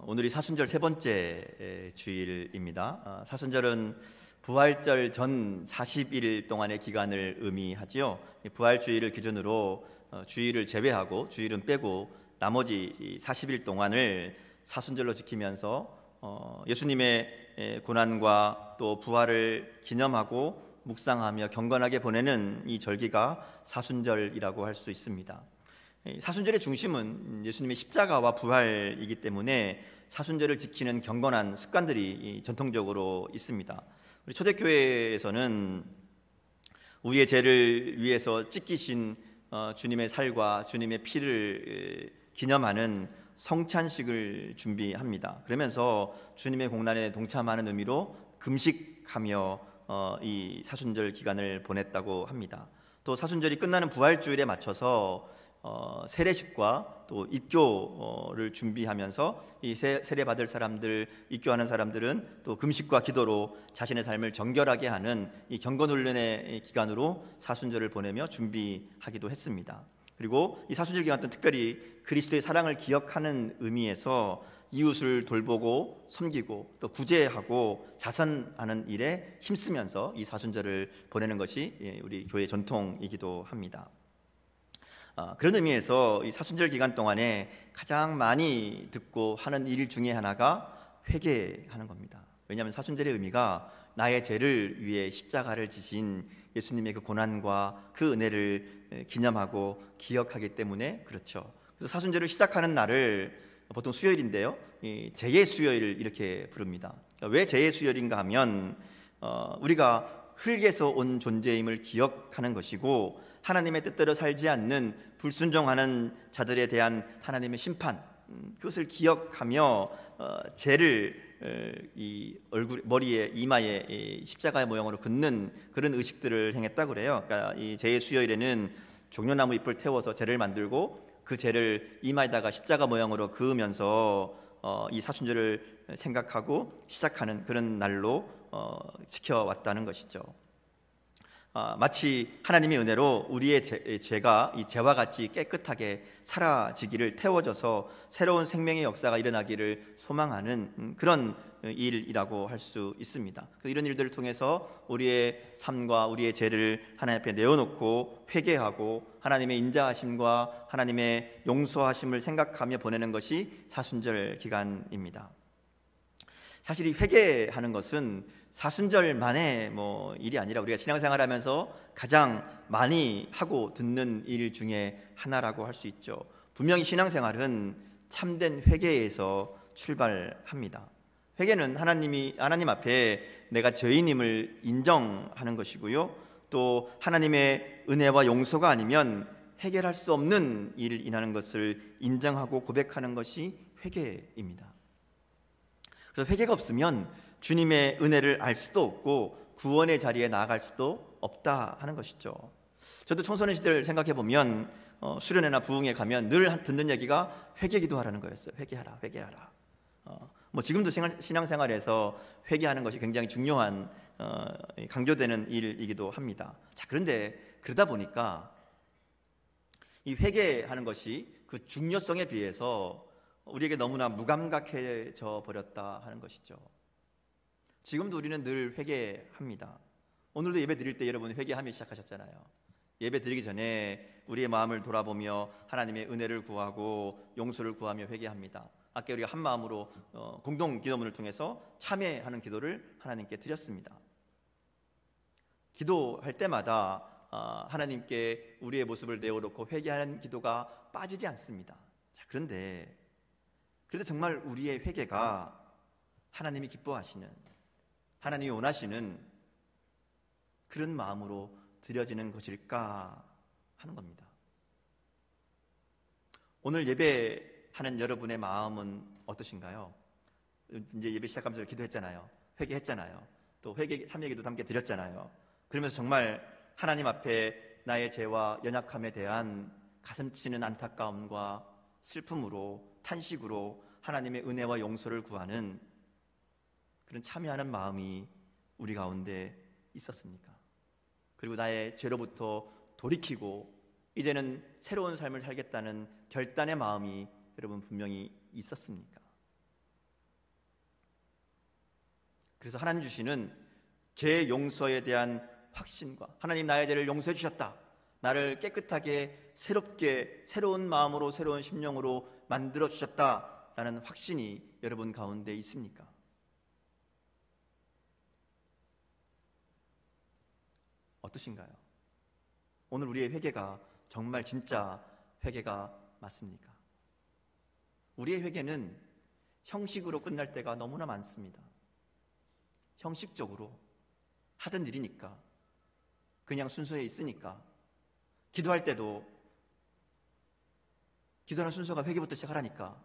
오늘이 사순절 세 번째 주일입니다. 사순절은 부활절 전 40일 동안의 기간을 의미하지요. 부활주일을 기준으로 주일을 제외하고 주일은 빼고 나머지 40일 동안을 사순절로 지키면서 예수님의 고난과 또 부활을 기념하고 묵상하며 경건하게 보내는 이 절기가 사순절이라고 할 수 있습니다. 사순절의 중심은 예수님의 십자가와 부활이기 때문에 사순절을 지키는 경건한 습관들이 전통적으로 있습니다. 우리 초대교회에서는 우리의 죄를 위해서 찢기신 주님의 살과 주님의 피를 기념하는 성찬식을 준비합니다. 그러면서 주님의 공난에 동참하는 의미로 금식하며 이 사순절 기간을 보냈다고 합니다. 또 사순절이 끝나는 부활주일에 맞춰서 세례식과 또 입교를 준비하면서 이 세례 받을 사람들, 입교하는 사람들은 또 금식과 기도로 자신의 삶을 정결하게 하는 이 경건 훈련의 기간으로 사순절을 보내며 준비하기도 했습니다. 그리고 이 사순절 기간 동안 특별히 그리스도의 사랑을 기억하는 의미에서 이웃을 돌보고 섬기고 또 구제하고 자선하는 일에 힘쓰면서 이 사순절을 보내는 것이 우리 교회 전통이기도 합니다. 그런 의미에서 이 사순절 기간 동안에 가장 많이 듣고 하는 일 중에 하나가 회개하는 겁니다. 왜냐하면 사순절의 의미가 나의 죄를 위해 십자가를 지신 예수님의 그 고난과 그 은혜를 기념하고 기억하기 때문에 그렇죠. 그래서 사순절을 시작하는 날을 보통 수요일인데요, 제의 수요일을 이렇게 부릅니다. 왜 제의 수요일인가 하면 우리가 흙에서 온 존재임을 기억하는 것이고 하나님의 뜻대로 살지 않는 불순종하는 자들에 대한 하나님의 심판, 그것을 기억하며 죄를 이 얼굴, 머리에, 이마에 십자가의 모형으로 긋는 그런 의식들을 행했다고 그래요. 그러니까 이 제의 수요일에는 종려나무 잎을 태워서 제를 만들고 그 제를 이마에다가 십자가 모양으로 그으면서 이 사순절을 생각하고 시작하는 그런 날로 지켜왔다는 것이죠. 마치 하나님의 은혜로 우리의 죄가 이 죄와 같이 깨끗하게 사라지기를, 태워져서 새로운 생명의 역사가 일어나기를 소망하는 그런 일이라고 할 수 있습니다. 이런 일들을 통해서 우리의 삶과 우리의 죄를 하나님 앞에 내어놓고 회개하고 하나님의 인자하심과 하나님의 용서하심을 생각하며 보내는 것이 사순절 기간입니다. 사실 이 회개하는 것은 사순절만의 일이 아니라 우리가 신앙생활하면서 가장 많이 하고 듣는 일 중에 하나라고 할 수 있죠. 분명히 신앙생활은 참된 회개에서 출발합니다. 회개는 하나님 앞에 내가 죄인임을 인정하는 것이고요, 또 하나님의 은혜와 용서가 아니면 해결할 수 없는 일을 인하는 것을 인정하고 고백하는 것이 회개입니다. 그래서 회개가 없으면 주님의 은혜를 알 수도 없고 구원의 자리에 나아갈 수도 없다 하는 것이죠. 저도 청소년 시절 생각해 보면 수련회나 부흥회 가면 늘 듣는 얘기가 회개 기도하라는 거였어요. 회개하라, 회개하라. 지금도 신앙생활에서 회개하는 것이 굉장히 중요한 강조되는 일이기도 합니다. 자, 그런데 그러다 보니까 이 회개하는 것이 그 중요성에 비해서 우리에게 너무나 무감각해져 버렸다 하는 것이죠. 지금도 우리는 늘 회개합니다. 오늘도 예배 드릴 때 여러분 회개하며 시작하셨잖아요. 예배 드리기 전에 우리의 마음을 돌아보며 하나님의 은혜를 구하고 용서를 구하며 회개합니다. 아까 우리가 한 마음으로 공동 기도문을 통해서 참회하는 기도를 하나님께 드렸습니다. 기도할 때마다 하나님께 우리의 모습을 내어놓고 회개하는 기도가 빠지지 않습니다. 자, 그런데 정말 우리의 회개가 하나님이 기뻐하시는, 하나님이 원하시는 그런 마음으로 드려지는 것일까 하는 겁니다. 오늘 예배하는 여러분의 마음은 어떠신가요? 이제 예배 시작하면서 기도했잖아요. 회개했잖아요. 또 회개 참회기도 함께 드렸잖아요. 그러면서 정말 하나님 앞에 나의 죄와 연약함에 대한 가슴치는 안타까움과 슬픔으로, 탄식으로 하나님의 은혜와 용서를 구하는 그런 참여하는 마음이 우리 가운데 있었습니까? 그리고 나의 죄로부터 돌이키고 이제는 새로운 삶을 살겠다는 결단의 마음이 여러분 분명히 있었습니까? 그래서 하나님 주시는 죄 용서에 대한 확신과 하나님 나의 죄를 용서해 주셨다, 나를 깨끗하게 새롭게 새로운 마음으로 새로운 심령으로 만들어 주셨다라는 확신이 여러분 가운데 있습니까? 어떠신가요? 오늘 우리의 회개가 정말 진짜 회개가 맞습니까? 우리의 회개는 형식으로 끝날 때가 너무나 많습니다. 형식적으로 하던 일이니까, 그냥 순서에 있으니까, 기도할 때도 기도하는 순서가 회개부터 시작하라니까,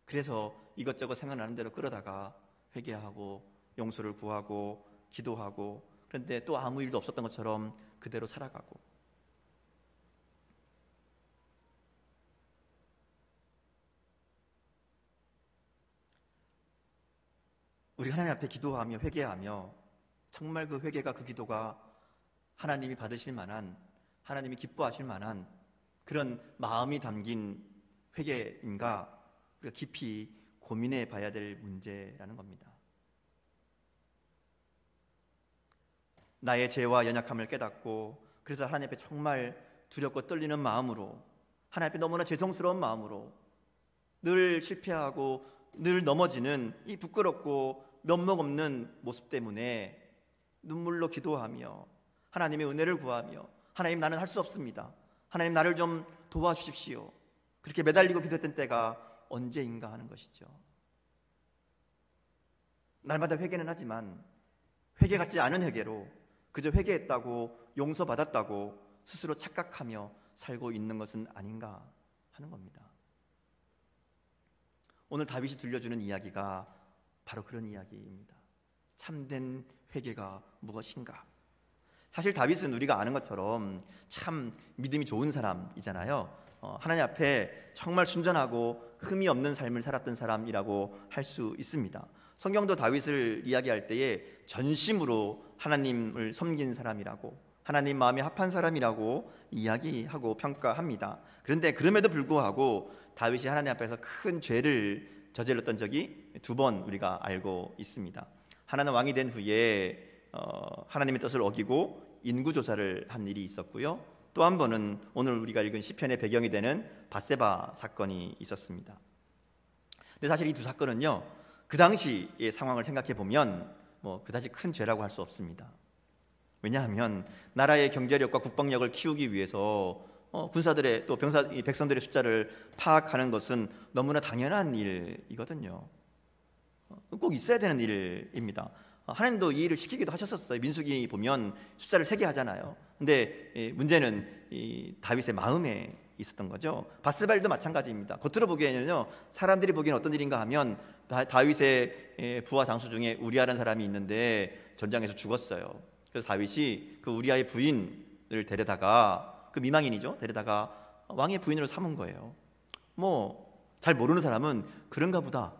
그래서 이것저것 생각나는 대로 끌어다가 회개하고 용서를 구하고 기도하고, 그런데 또 아무 일도 없었던 것처럼 그대로 살아가고. 우리 하나님 앞에 기도하며 회개하며 정말 그 회개가, 그 기도가 하나님이 받으실 만한, 하나님이 기뻐하실 만한 그런 마음이 담긴 회개인가, 우리가 깊이 고민해 봐야 될 문제라는 겁니다. 나의 죄와 연약함을 깨닫고, 그래서 하나님 앞에 정말 두렵고 떨리는 마음으로, 하나님 앞에 너무나 죄송스러운 마음으로, 늘 실패하고 늘 넘어지는 이 부끄럽고 면목 없는 모습 때문에 눈물로 기도하며 하나님의 은혜를 구하며, 하나님 나는 할 수 없습니다, 하나님 나를 좀 도와주십시오, 그렇게 매달리고 기도했던 때가 언제인가 하는 것이죠. 날마다 회개는 하지만 회개 같지 않은 회개로 그저 회개했다고 용서받았다고 스스로 착각하며 살고 있는 것은 아닌가 하는 겁니다. 오늘 다윗이 들려주는 이야기가 바로 그런 이야기입니다. 참된 회개가 무엇인가? 사실 다윗은 우리가 아는 것처럼 참 믿음이 좋은 사람이잖아요. 하나님 앞에 정말 순전하고 흠이 없는 삶을 살았던 사람이라고 할 수 있습니다. 성경도 다윗을 이야기할 때에 전심으로 하나님을 섬긴 사람이라고, 하나님 마음에 합한 사람이라고 이야기하고 평가합니다. 그런데 그럼에도 불구하고 다윗이 하나님 앞에서 큰 죄를 저질렀던 적이 2번 우리가 알고 있습니다. 하나는 왕이 된 후에 하나님의 뜻을 어기고 인구조사를 한 일이 있었고요, 또 한 번은 오늘 우리가 읽은 시편의 배경이 되는 밧세바 사건이 있었습니다. 근데 사실 이 두 사건은요, 그 당시의 상황을 생각해 보면 그다지 큰 죄라고 할 수 없습니다. 왜냐하면 나라의 경제력과 국방력을 키우기 위해서 군사들의 또 백성들의 숫자를 파악하는 것은 너무나 당연한 일이거든요. 꼭 있어야 되는 일입니다. 하나님도 이 일을 시키기도 하셨었어요. 민수기 보면 숫자를 세게 하잖아요. 근데 문제는 이 다윗의 마음에 있었던 거죠. 밧세바도 마찬가지입니다. 겉으로 보기에는요, 사람들이 보기에는 어떤 일인가 하면 다윗의 부하 장수 중에 우리아라는 사람이 있는데 전장에서 죽었어요. 그래서 다윗이 그 우리아의 부인을 데려다가, 그 미망인이죠, 데려다가 왕의 부인으로 삼은 거예요. 잘 모르는 사람은 그런가 보다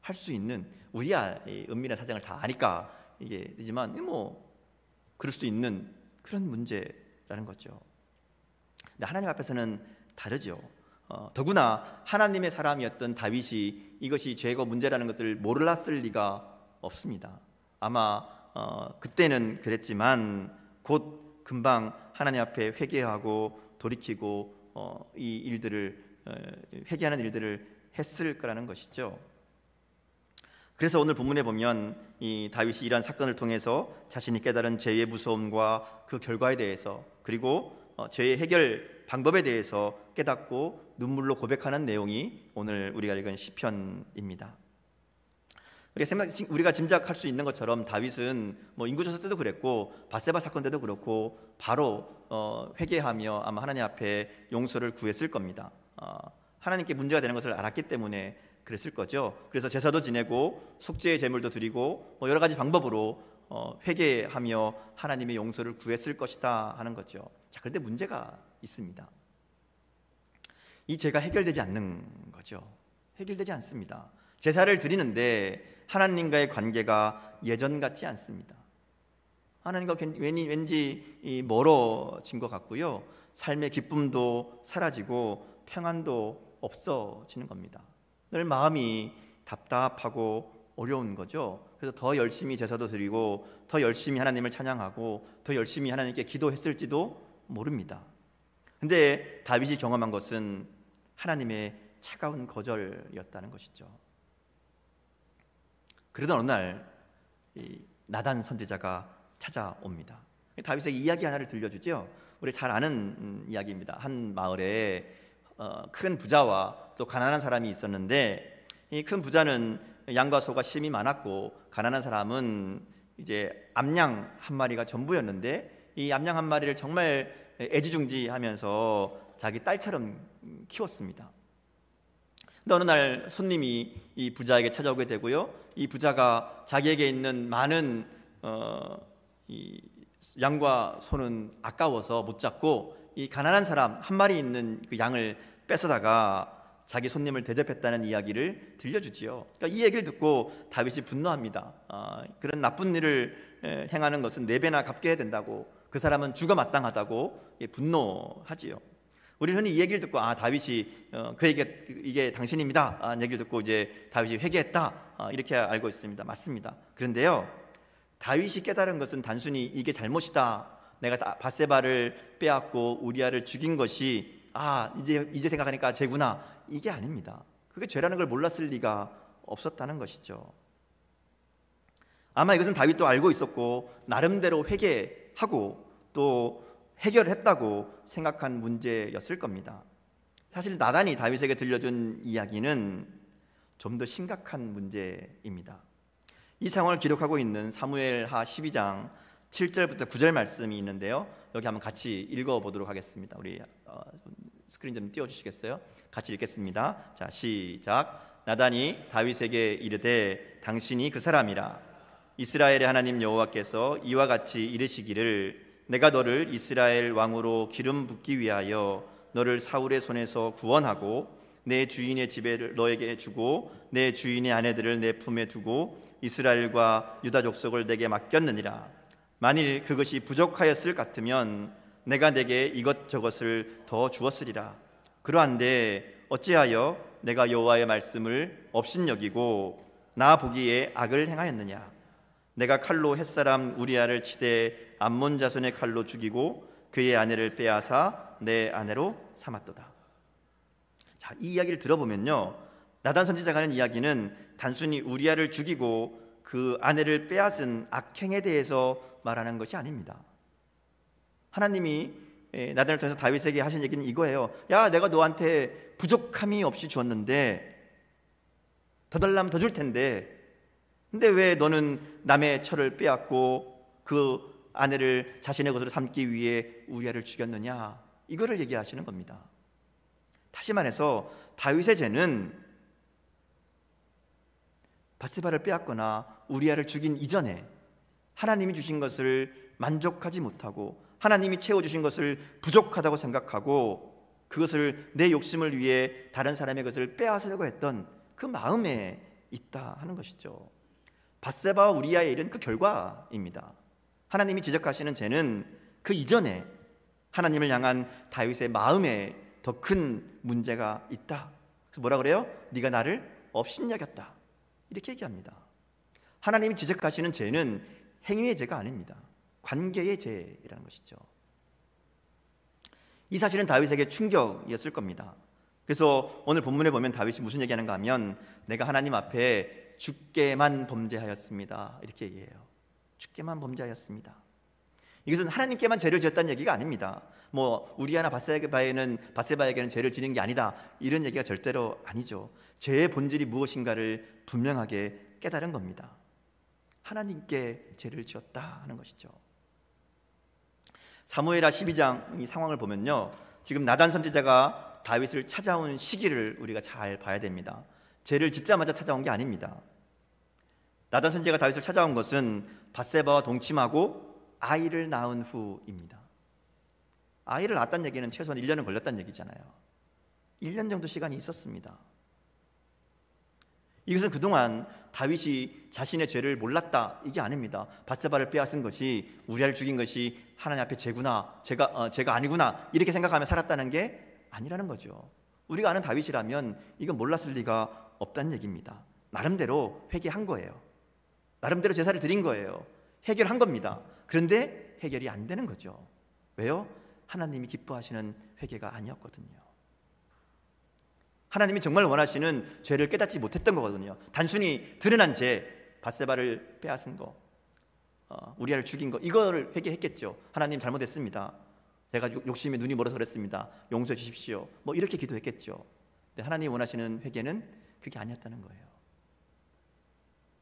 할 수 있는, 우리아의 은밀한 사정을 다 아니까 이게 되지만 그럴 수도 있는 그런 문제라는 거죠. 근데 하나님 앞에서는 다르죠. 더구나 하나님의 사람이었던 다윗이 이것이 죄고 문제라는 것을 몰랐을 리가 없습니다. 아마 그때는 그랬지만 곧 금방 하나님 앞에 회개하고 돌이키고 이 일들을 회개하는 일들을 했을 거라는 것이죠. 그래서 오늘 본문에 보면 이 다윗이 이러한 사건을 통해서 자신이 깨달은 죄의 무서움과 그 결과에 대해서, 그리고 죄의 해결 방법에 대해서 깨닫고 눈물로 고백하는 내용이 오늘 우리가 읽은 시편입니다. 우리가 짐작할 수 있는 것처럼 다윗은 인구조사 때도 그랬고 밧세바 사건 때도 그렇고 바로 회개하며 아마 하나님 앞에 용서를 구했을 겁니다. 하나님께 문제가 되는 것을 알았기 때문에 그랬을 거죠. 그래서 제사도 지내고 속죄의 제물도 드리고 여러 가지 방법으로 회개하며 하나님의 용서를 구했을 것이다 하는 거죠. 자, 그런데 문제가 있습니다. 이 죄가 해결되지 않는 거죠. 해결되지 않습니다. 제사를 드리는데 하나님과의 관계가 예전 같지 않습니다. 하나님과 왠지 멀어진 것 같고요, 삶의 기쁨도 사라지고 평안도 없어지는 겁니다. 늘 마음이 답답하고 어려운 거죠. 그래서 더 열심히 제사도 드리고 더 열심히 하나님을 찬양하고 더 열심히 하나님께 기도했을지도 모릅니다. 근데 다윗이 경험한 것은 하나님의 차가운 거절이었다는 것이죠. 그러던 어느 날 나단 선지자가 찾아옵니다. 다윗에게 이야기 하나를 들려주죠. 우리 잘 아는 이야기입니다. 한 마을에 큰 부자와 또 가난한 사람이 있었는데, 이 큰 부자는 양과 소가 심이 많았고 가난한 사람은 이제 암양 한 마리가 전부였는데, 이 암양 한 마리를 정말 애지중지하면서 자기 딸처럼 키웠습니다. 근데 어느 날 손님이 이 부자에게 찾아오게 되고요, 이 부자가 자기에게 있는 많은 이 양과 소는 아까워서 못 잡고 이 가난한 사람 한 마리 있는 그 양을 뺏어다가 자기 손님을 대접했다는 이야기를 들려주지요. 그러니까 이 얘기를 듣고 다윗이 분노합니다. 그런 나쁜 일을 행하는 것은 4배나 갚게 해야 된다고, 그 사람은 죽어 마땅하다고 분노하지요. 우리는 흔히 이 얘기를 듣고 다윗이 그에게 이게 당신입니다 얘기를 듣고 이제 다윗이 회개했다 이렇게 알고 있습니다. 맞습니다. 그런데요, 다윗이 깨달은 것은 단순히 이게 잘못이다, 내가 밧세바를 빼앗고 우리아를 죽인 것이 이제 생각하니까 죄구나, 이게 아닙니다. 그게 죄라는 걸 몰랐을 리가 없었다는 것이죠. 아마 이것은 다윗도 알고 있었고 나름대로 회개하고 또 해결했다고 생각한 문제였을 겁니다. 사실 나단이 다윗에게 들려준 이야기는 좀 더 심각한 문제입니다. 이 상황을 기록하고 있는 사무엘하 12장 7절부터 9절 말씀이 있는데요, 여기 한번 같이 읽어보도록 하겠습니다. 우리 스크린 좀 띄워주시겠어요? 같이 읽겠습니다. 자, 시작. 나단이 다윗에게 이르되 당신이 그 사람이라. 이스라엘의 하나님 여호와께서 이와 같이 이르시기를 내가 너를 이스라엘 왕으로 기름 붓기 위하여 너를 사울의 손에서 구원하고 내 주인의 지배를 너에게 주고 내 주인의 아내들을 내 품에 두고 이스라엘과 유다 족속을 내게 맡겼느니라. 만일 그것이 부족하였을 같으면 내가 내게 이것저것을 더 주었으리라. 그러한데 어찌하여 내가 여호와의 말씀을 업신여기고 나 보기에 악을 행하였느냐. 내가 칼로 햇사람 우리아를 치되 암몬 자손의 칼로 죽이고 그의 아내를 빼앗아 내 아내로 삼았도다. 자, 이 이야기를 들어보면요, 나단 선지자가 하는 이야기는 단순히 우리아를 죽이고 그 아내를 빼앗은 악행에 대해서 말하는 것이 아닙니다. 하나님이 나단을 통해서 다윗에게 하신 얘기는 이거예요. 야, 내가 너한테 부족함이 없이 주었는데 더 달라면 더 줄 텐데, 근데 왜 너는 남의 처를 빼앗고 그 아내를 자신의 것으로 삼기 위해 우리아를 죽였느냐, 이거를 얘기하시는 겁니다. 다시 말해서 다윗의 죄는 밧세바를 빼앗거나 우리아를 죽인 이전에 하나님이 주신 것을 만족하지 못하고 하나님이 채워주신 것을 부족하다고 생각하고 그것을 내 욕심을 위해 다른 사람의 것을 빼앗으려고 했던 그 마음에 있다 하는 것이죠. 밧세바와 우리아의 일은 그 결과입니다. 하나님이 지적하시는 죄는 그 이전에 하나님을 향한 다윗의 마음에 더 큰 문제가 있다. 그래서 뭐라 그래요? 네가 나를 업신여겼다, 이렇게 얘기합니다. 하나님이 지적하시는 죄는 행위의 죄가 아닙니다. 관계의 죄라는 것이죠. 이 사실은 다윗에게 충격이었을 겁니다. 그래서 오늘 본문에 보면 다윗이 무슨 얘기하는가 하면 내가 하나님 앞에 주께만 범죄하였습니다, 이렇게 얘기해요. 주께만 범죄하였습니다. 이것은 하나님께만 죄를 지었다는 얘기가 아닙니다. 뭐 우리아나 밧세바에게는 죄를 지는 게 아니다, 이런 얘기가 절대로 아니죠. 죄의 본질이 무엇인가를 분명하게 깨달은 겁니다. 하나님께 죄를 지었다 하는 것이죠. 사무엘하 12장 이 상황을 보면요, 지금 나단 선지자가 다윗을 찾아온 시기를 우리가 잘 봐야 됩니다. 죄를 짓자마자 찾아온 게 아닙니다. 나단 선지자가 다윗을 찾아온 것은 밧세바와 동침하고 아이를 낳은 후입니다. 아이를 낳았다는 얘기는 최소한 1년은 걸렸다는 얘기잖아요. 1년 정도 시간이 있었습니다. 이것은 그동안 다윗이 자신의 죄를 몰랐다, 이게 아닙니다. 밧세바를 빼앗은 것이, 우리아를 죽인 것이 하나님 앞에 죄구나, 죄가 아니구나, 이렇게 생각하며 살았다는 게 아니라는 거죠. 우리가 아는 다윗이라면 이건 몰랐을 리가 없다는 얘기입니다. 나름대로 회개한 거예요. 나름대로 제사를 드린 거예요. 해결한 겁니다. 그런데 해결이 안 되는 거죠. 왜요? 하나님이 기뻐하시는 회개가 아니었거든요. 하나님이 정말 원하시는 죄를 깨닫지 못했던 거거든요. 단순히 드러난 죄, 밧세바를 빼앗은 거, 우리아를 죽인 거, 이거를 회개했겠죠. 하나님 잘못했습니다. 제가 욕심에 눈이 멀어서 그랬습니다. 용서해 주십시오. 뭐 이렇게 기도했겠죠. 근데 하나님이 원하시는 회개는 그게 아니었다는 거예요.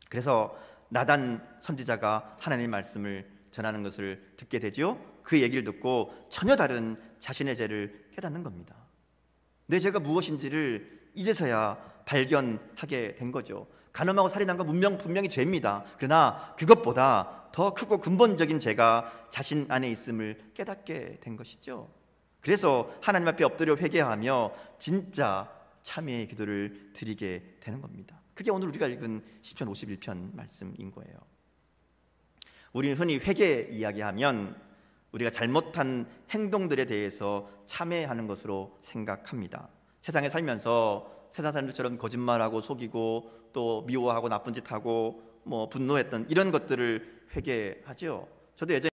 그래서 나단 선지자가 하나님의 말씀을 전하는 것을 듣게 되죠. 그 얘기를 듣고 전혀 다른 자신의 죄를 깨닫는 겁니다. 내 죄가 무엇인지를 이제서야 발견하게 된 거죠. 간음하고 살인한 건 분명히 죄입니다. 그러나 그것보다 더 크고 근본적인 죄가 자신 안에 있음을 깨닫게 된 것이죠. 그래서 하나님 앞에 엎드려 회개하며 진짜 참회의 기도를 드리게 되는 겁니다. 그게 오늘 우리가 읽은 시편 51편 말씀인 거예요. 우리는 흔히 회개 이야기하면 우리가 잘못한 행동들에 대해서 참회하는 것으로 생각합니다. 세상에 살면서 세상 사람들처럼 거짓말하고 속이고 또 미워하고 나쁜 짓 하고 뭐 분노했던 이런 것들을 회개하죠. 저도 예전에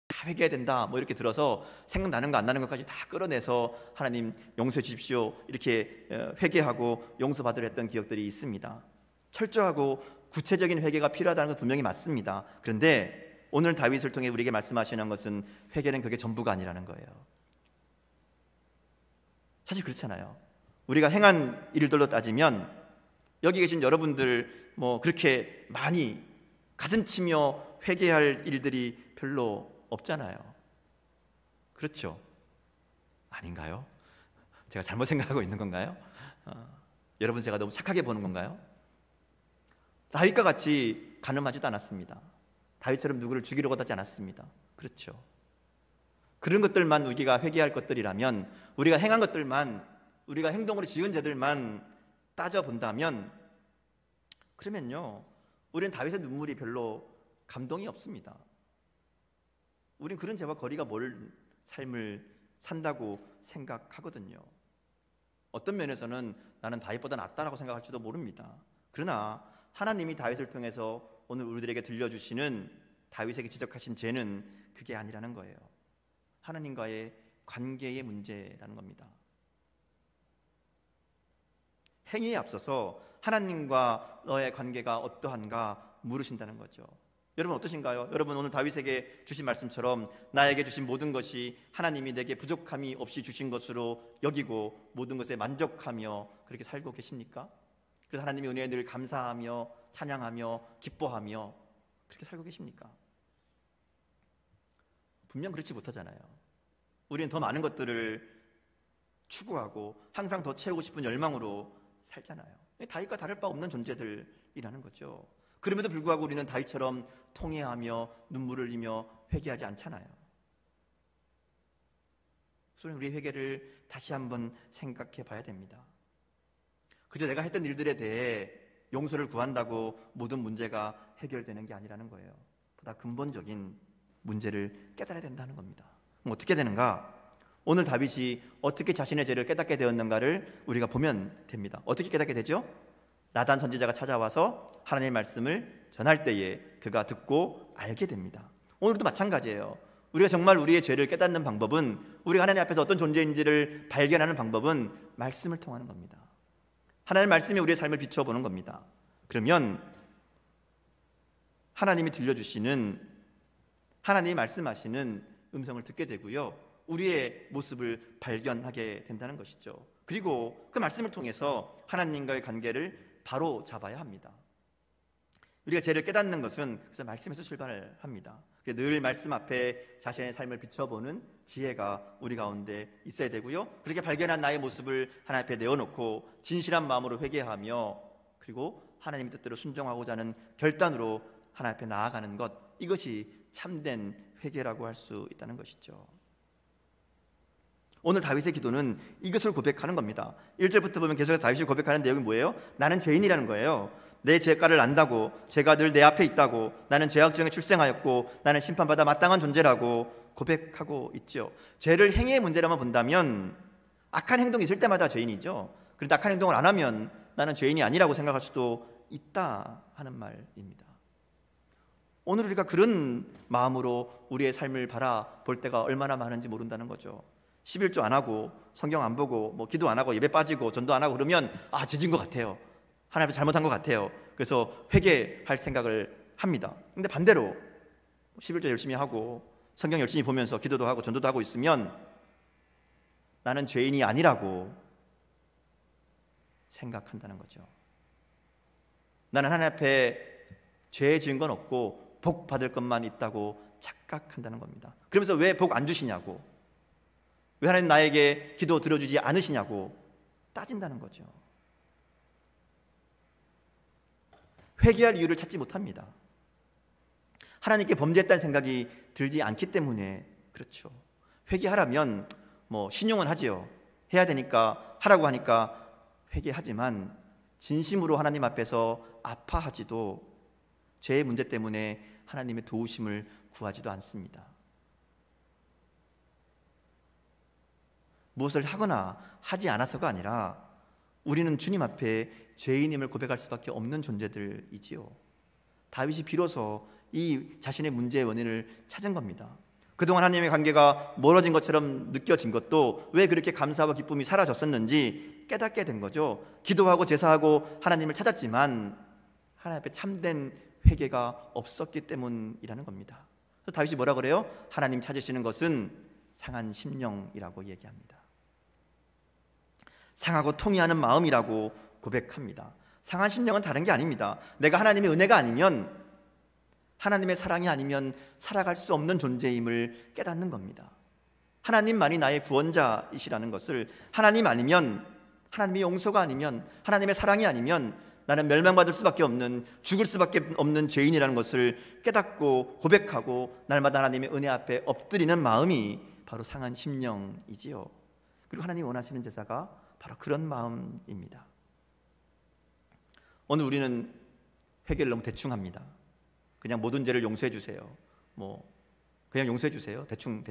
다 회개해야 된다 뭐 이렇게 들어서 생각나는 거 안 나는 것까지 다 끌어내서 하나님 용서해 주십시오 이렇게 회개하고 용서받으려 했던 기억들이 있습니다. 철저하고 구체적인 회개가 필요하다는 건 분명히 맞습니다. 그런데 오늘 다윗을 통해 우리에게 말씀하시는 것은 회개는 그게 전부가 아니라는 거예요. 사실 그렇잖아요. 우리가 행한 일들로 따지면 여기 계신 여러분들 뭐 그렇게 많이 가슴치며 회개할 일들이 별로 없잖아요. 그렇죠? 아닌가요? 제가 잘못 생각하고 있는 건가요? 여러분 제가 너무 착하게 보는 건가요? 다윗과 같이 간음하지도 않았습니다. 다윗처럼 누구를 죽이려고 하지 않았습니다. 그렇죠. 그런 것들만 우리가 회개할 것들이라면, 우리가 행한 것들만, 우리가 행동으로 지은 죄들만 따져본다면, 그러면요 우리는 다윗의 눈물이 별로 감동이 없습니다. 우리는 그런 죄와 거리가 멀은 삶을 산다고 생각하거든요. 어떤 면에서는 나는 다윗보다 낫다라고 생각할지도 모릅니다. 그러나 하나님이 다윗을 통해서 오늘 우리들에게 들려주시는 다윗에게 지적하신 죄는 그게 아니라는 거예요. 하나님과의 관계의 문제라는 겁니다. 행위에 앞서서 하나님과 너의 관계가 어떠한가 물으신다는 거죠. 여러분 어떠신가요? 여러분 오늘 다윗에게 주신 말씀처럼 나에게 주신 모든 것이 하나님이 내게 부족함이 없이 주신 것으로 여기고 모든 것에 만족하며 그렇게 살고 계십니까? 그래서 하나님의 은혜에 늘 감사하며 찬양하며 기뻐하며 그렇게 살고 계십니까? 분명 그렇지 못하잖아요. 우리는 더 많은 것들을 추구하고 항상 더 채우고 싶은 열망으로 살잖아요. 다윗과 다를 바 없는 존재들이라는 거죠. 그럼에도 불구하고 우리는 다윗처럼 통회하며 눈물을 흘리며 회개하지 않잖아요. 그래서 우리의 회개를 다시 한번 생각해 봐야 됩니다. 그저 내가 했던 일들에 대해 용서를 구한다고 모든 문제가 해결되는 게 아니라는 거예요. 보다 근본적인 문제를 깨달아야 된다는 겁니다. 그럼 어떻게 되는가? 오늘 다윗이 어떻게 자신의 죄를 깨닫게 되었는가를 우리가 보면 됩니다. 어떻게 깨닫게 되죠? 나단 선지자가 찾아와서 하나님의 말씀을 전할 때에 그가 듣고 알게 됩니다. 오늘도 마찬가지예요. 우리가 정말 우리의 죄를 깨닫는 방법은, 우리가 하나님 앞에서 어떤 존재인지를 발견하는 방법은 말씀을 통하는 겁니다. 하나님의 말씀이 우리의 삶을 비춰보는 겁니다. 그러면 하나님이 들려주시는, 하나님이 말씀하시는 음성을 듣게 되고요, 우리의 모습을 발견하게 된다는 것이죠. 그리고 그 말씀을 통해서 하나님과의 관계를 바로 잡아야 합니다. 우리가 죄를 깨닫는 것은 그래서 말씀에서 출발을 합니다. 늘 말씀 앞에 자신의 삶을 비춰보는 지혜가 우리 가운데 있어야 되고요, 그렇게 발견한 나의 모습을 하나님 앞에 내어놓고 진실한 마음으로 회개하며 그리고 하나님의 뜻대로 순종하고자 하는 결단으로 하나님 앞에 나아가는 것, 이것이 참된 회개라고 할 수 있다는 것이죠. 오늘 다윗의 기도는 이것을 고백하는 겁니다. 1절부터 보면 계속해서 다윗이 고백하는 내용이 뭐예요? 나는 죄인이라는 거예요. 내 죄가를 안다고, 죄가 늘 내 앞에 있다고, 나는 죄악 중에 출생하였고 나는 심판받아 마땅한 존재라고 고백하고 있죠. 죄를 행위의 문제라만 본다면 악한 행동이 있을 때마다 죄인이죠. 그런데 악한 행동을 안 하면 나는 죄인이 아니라고 생각할 수도 있다 하는 말입니다. 오늘 우리가 그런 마음으로 우리의 삶을 바라볼 때가 얼마나 많은지 모른다는 거죠. 11조 안 하고 성경 안 보고 기도 안 하고 예배 빠지고 전도 안 하고 그러면 죄진 것 같아요. 하나님 잘못한 것 같아요. 그래서 회개할 생각을 합니다. 근데 반대로 11조 열심히 하고 성경 열심히 보면서 기도도 하고 전도도 하고 있으면 나는 죄인이 아니라고 생각한다는 거죠. 나는 하나님 앞에 죄 지은 건 없고 복 받을 것만 있다고 착각한다는 겁니다. 그러면서 왜 복 안 주시냐고, 왜 하나님 나에게 기도 들어주지 않으시냐고 따진다는 거죠. 회개할 이유를 찾지 못합니다. 하나님께 범죄했다는 생각이 들지 않기 때문에 그렇죠. 회개하라면 신용은 하지요. 해야 되니까 하라고 하니까 회개하지만 진심으로 하나님 앞에서 아파하지도 죄의 문제 때문에 하나님의 도우심을 구하지도 않습니다. 무엇을 하거나 하지 않아서가 아니라 우리는 주님 앞에 죄인임을 고백할 수밖에 없는 존재들이지요. 다윗이 비로소 이 자신의 문제의 원인을 찾은 겁니다. 그동안 하나님의 관계가 멀어진 것처럼 느껴진 것도 왜 그렇게 감사와 기쁨이 사라졌었는지 깨닫게 된 거죠. 기도하고 제사하고 하나님을 찾았지만 하나님 앞에 참된 회개가 없었기 때문이라는 겁니다. 그래서 다윗이 뭐라 그래요? 하나님 찾으시는 것은 상한 심령이라고 얘기합니다. 상하고 통회하는 마음이라고 고백합니다. 상한 심령은 다른 게 아닙니다. 내가 하나님의 은혜가 아니면, 하나님의 사랑이 아니면 살아갈 수 없는 존재임을 깨닫는 겁니다. 하나님만이 나의 구원자이시라는 것을, 하나님 아니면, 하나님의 용서가 아니면, 하나님의 사랑이 아니면 나는 멸망받을 수밖에 없는, 죽을 수밖에 없는 죄인이라는 것을 깨닫고 고백하고 날마다 하나님의 은혜 앞에 엎드리는 마음이 바로 상한 심령이지요. 그리고 하나님이 원하시는 제사가 바로 그런 마음입니다. 오늘 우리는 회개를 너무 대충 합니다. 그냥 모든 죄를 용서해 주세요. 그냥 용서해 주세요. 대충.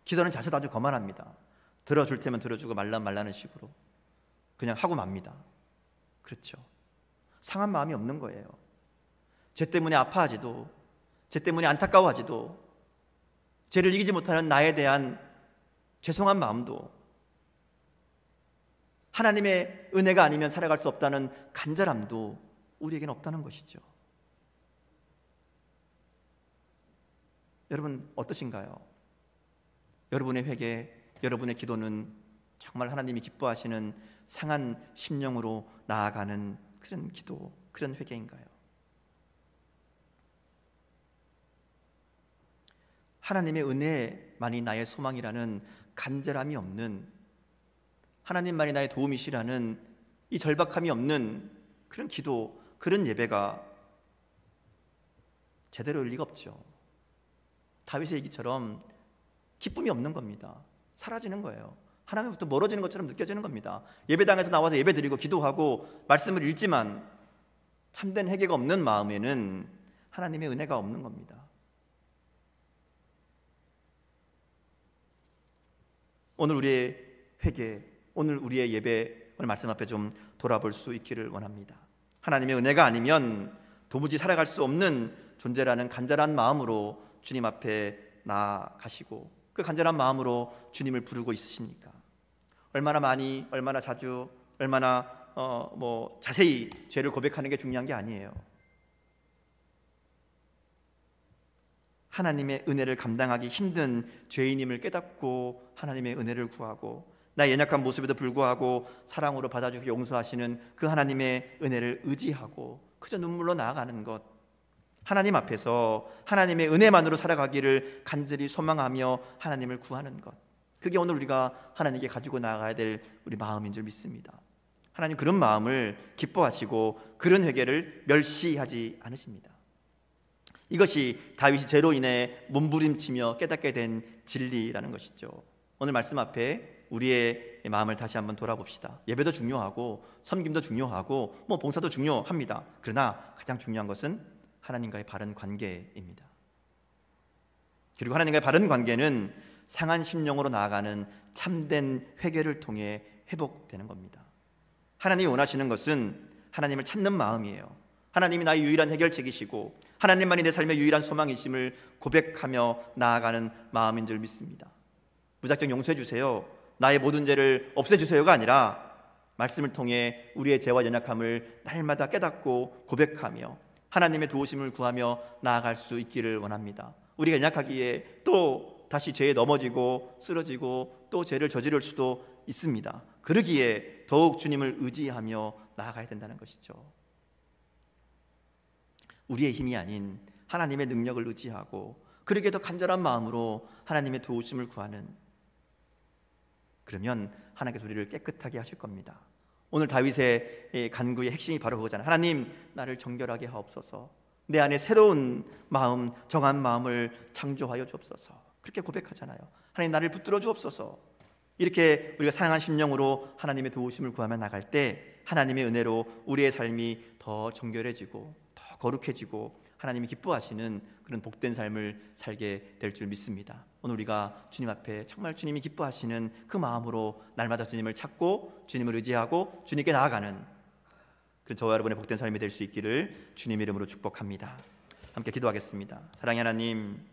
기도하는 자세도 아주 거만합니다. 들어줄 테면 들어주고 말라는 식으로 그냥 하고 맙니다. 그렇죠. 상한 마음이 없는 거예요. 죄 때문에 아파하지도, 죄 때문에 안타까워하지도, 죄를 이기지 못하는 나에 대한 죄송한 마음도, 하나님의 은혜가 아니면 살아갈 수 없다는 간절함도 우리에게는 없다는 것이죠. 여러분 어떠신가요? 여러분의 회개, 여러분의 기도는 정말 하나님이 기뻐하시는 상한 심령으로 나아가는 그런 기도, 그런 회개인가요? 하나님의 은혜만이 나의 소망이라는 간절함이 없는, 하나님만이 나의 도움이시라는 이 절박함이 없는 그런 기도, 그런 예배가 제대로 일 리가 없죠. 다윗의 얘기처럼 기쁨이 없는 겁니다. 사라지는 거예요. 하나님부터 멀어지는 것처럼 느껴지는 겁니다. 예배당에서 나와서 예배드리고 기도하고 말씀을 읽지만 참된 회개가 없는 마음에는 하나님의 은혜가 없는 겁니다. 오늘 우리의 회개, 오늘 우리의 예배, 오늘 말씀 앞에 좀 돌아볼 수 있기를 원합니다. 하나님의 은혜가 아니면 도무지 살아갈 수 없는 존재라는 간절한 마음으로 주님 앞에 나아가시고 그 간절한 마음으로 주님을 부르고 있으십니까? 얼마나 많이, 얼마나 자주, 얼마나 자세히 죄를 고백하는 게 중요한 게 아니에요. 하나님의 은혜를 감당하기 힘든 죄인임을 깨닫고 하나님의 은혜를 구하고 나의 연약한 모습에도 불구하고 사랑으로 받아주고 용서하시는 그 하나님의 은혜를 의지하고 그저 눈물로 나아가는 것, 하나님 앞에서 하나님의 은혜만으로 살아가기를 간절히 소망하며 하나님을 구하는 것, 그게 오늘 우리가 하나님께 가지고 나아가야 될 우리 마음인 줄 믿습니다. 하나님 그런 마음을 기뻐하시고 그런 회개를 멸시하지 않으십니다. 이것이 다윗이 죄로 인해 몸부림치며 깨닫게 된 진리라는 것이죠. 오늘 말씀 앞에 우리의 마음을 다시 한번 돌아봅시다. 예배도 중요하고 섬김도 중요하고 봉사도 중요합니다. 그러나 가장 중요한 것은 하나님과의 바른 관계입니다. 그리고 하나님과의 바른 관계는 상한 심령으로 나아가는 참된 회개를 통해 회복되는 겁니다. 하나님이 원하시는 것은 하나님을 찾는 마음이에요. 하나님이 나의 유일한 해결책이시고 하나님만이 내 삶의 유일한 소망이심을 고백하며 나아가는 마음인 줄 믿습니다. 무작정 용서해 주세요, 나의 모든 죄를 없애주세요가 아니라 말씀을 통해 우리의 죄와 연약함을 날마다 깨닫고 고백하며 하나님의 도우심을 구하며 나아갈 수 있기를 원합니다. 우리가 연약하기에 또 다시 죄에 넘어지고 쓰러지고 또 죄를 저지를 수도 있습니다. 그러기에 더욱 주님을 의지하며 나아가야 된다는 것이죠. 우리의 힘이 아닌 하나님의 능력을 의지하고 그러기에 더 간절한 마음으로 하나님의 도우심을 구하는, 그러면 하나님께서 우리를 깨끗하게 하실 겁니다. 오늘 다윗의 간구의 핵심이 바로 그거잖아요. 하나님, 나를 정결하게 하옵소서. 내 안에 새로운 마음, 정한 마음을 창조하여 주옵소서. 그렇게 고백하잖아요. 하나님, 나를 붙들어 주옵소서. 이렇게 우리가 사랑한 심령으로 하나님의 도우심을 구하며 나갈 때 하나님의 은혜로 우리의 삶이 더 정결해지고 더 거룩해지고 하나님이 기뻐하시는 그런 복된 삶을 살게 될 줄 믿습니다. 오늘 우리가 주님 앞에 정말 주님이 기뻐하시는 그 마음으로 날마다 주님을 찾고 주님을 의지하고 주님께 나아가는 그 저와 여러분의 복된 삶이 될 수 있기를 주님의 이름으로 축복합니다. 함께 기도하겠습니다. 사랑의 하나님,